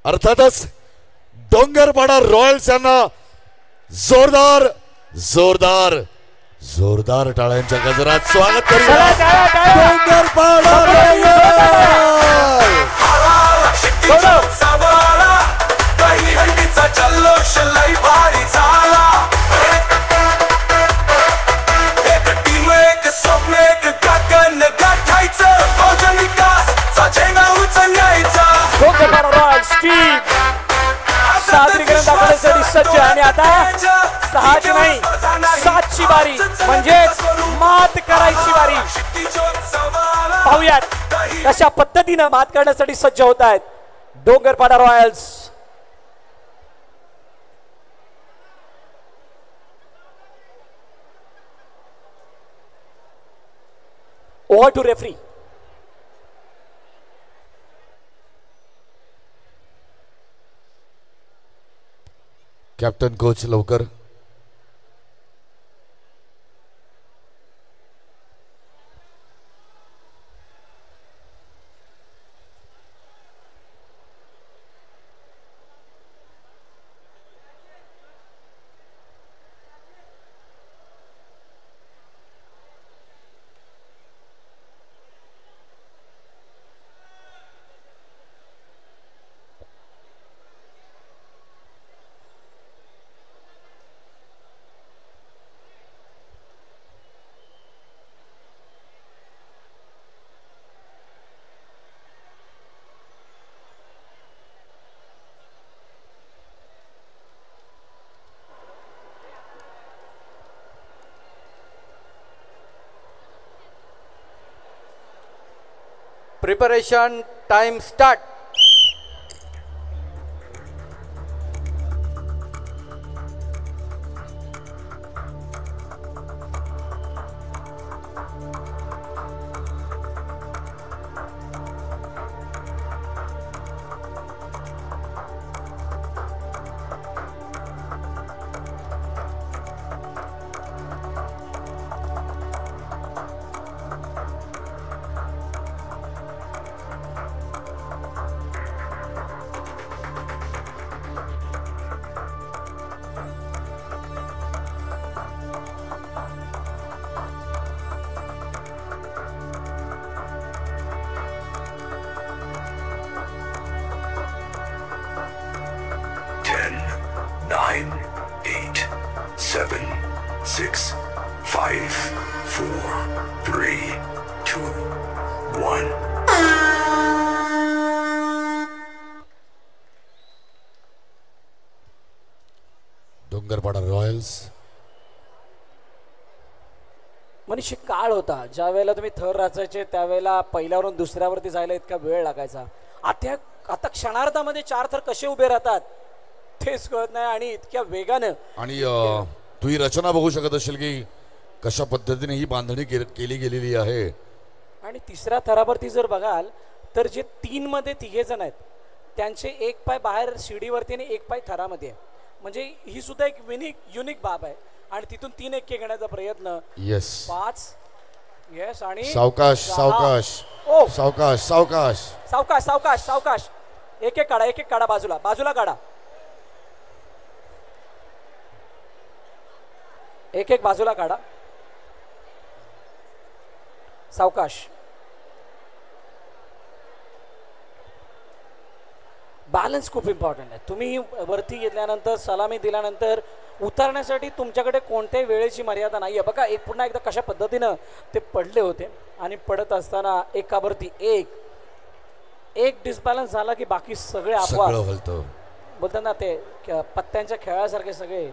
अर्थातच डोंगरपाडा रॉयल्स यांना जोरदार जोरदार जोरदार टाळ्यांच्या गजरात स्वागत करूया. डोंगरपाडा सादरीकरण दाखवण्यासाठी सज्ज आणि आता 6ची नाही 7ची बारी म्हणजे मात करायची बारी. पाहूयात कशा पद्धतीने मात करण्यासाठी सज्ज होत आहेत Dongarpada royals. Over to referee. Captain coach लवकर. Preparation time start. Dongarpada royals. मनीषी काळ होता ज्या वेळेला तुम्ही थर रचायचे त्यावेळेला पहिल्यावरून दुसऱ्यावरती जायला इतका वेळ लागायचा. आता क्षणार्धामध्ये 4 थर कसे उभे राहतात तेच कळत नाही आणि इतक्या वेगानं. आणि तू ही रचना बघू शकत असेल की कशा पद्धतीने ही बांधणी केली गेलेली आहे. आणि तिसऱ्या थरावरती जर बघाल तर जे 3 मध्ये 3 जण आहेत त्यांचे एक पाय बाहेर शिडीवरती आणि एक पाय थरामध्ये आहे. म्हणजे ही सुद्धा एक युनिक बाब आहे. आणि तिथून 3 1 घेण्याचा प्रयत्न. येस 5 येस आणि सावकाश सावकाश सावकाश सावकाश सावकाश सावकाश सावकाश. एक एक काढा बाजूला बाजूला काढा. एक बाजूला काढा. सावकाश. बॅलन्स खूप इम्पॉर्टंट आहे. तुम्ही वरती घेतल्यानंतर सलामी दिल्यानंतर उतरण्यासाठी तुमच्याकडे कोणत्याही वेळेची मर्यादा नाही आहे. बघा पुन्हा एकदा कशा पद्धतीनं ते पडले होते आणि पडत असताना एकावरती एक डिसबॅलन्स झाला की बाकी सगळे आपोआप बोलतात ना ते पत्त्यांच्या खेळासारखे सगळे.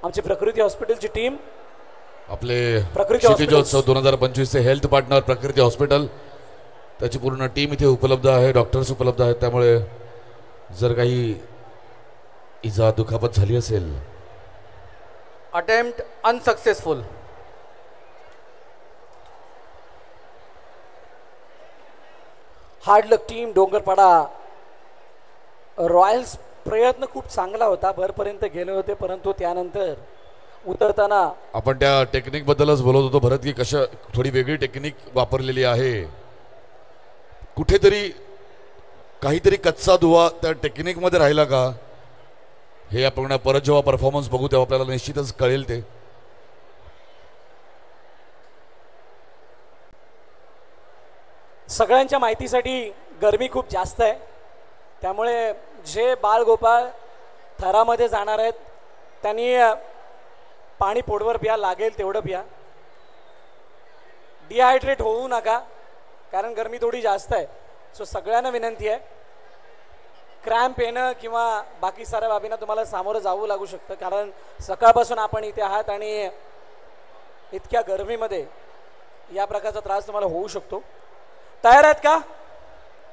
आमची प्रकृती हॉस्पिटलची टीम आपले क्षितिजोत्सव 2025 चे हेल्थ पार्टनर प्रकृती हॉस्पिटल त्याची पूर्ण टीम इथे उपलब्ध आहे. डॉक्टर्स उपलब्ध आहेत. त्यामुळे जर काही इजा दुखापत झाली असेल. Attempt unsuccessful. हार्ड लक टीम डोंगरपाडा रॉयल्स. प्रयत्न खूप चांगला होता. भरपर्यंत गेले होते परंतु त्यानंतर उतरताना आपण त्या टेक्निक बद्दलच बोलत होतो भरत की कशा थोडी वेगळी टेक्निक वापरलेली आहे. कुठेतरी काहीतरी कच्चा दुवा त्या टेक्निकमध्ये राहिला का हे आपण परत जेव्हा परफॉर्मन्स बघू तेव्हा आपल्याला निश्चितच कळेल ते. सगळ्यांच्या माहितीसाठी गरमी खूप जास्त आहे, त्यामुळे जे बालगोपाळ थरामध्ये जाणार आहेत त्यांनी पाणी पोटभर प्या, लागेल तेवढं प्या. डिहायड्रेट होऊ नका कारण गरमी थोडी जास्त आहे. सो सगळ्यांना विनंती आहे, क्रॅम्प येणं किंवा बाकी साऱ्या बाबींना तुम्हाला सामोरं जावं लागू शकतं कारण सकाळपासून आपण इथे आहात आणि इतक्या गरमीमध्ये या प्रकारचा त्रास तुम्हाला होऊ शकतो. तयार आहेत का?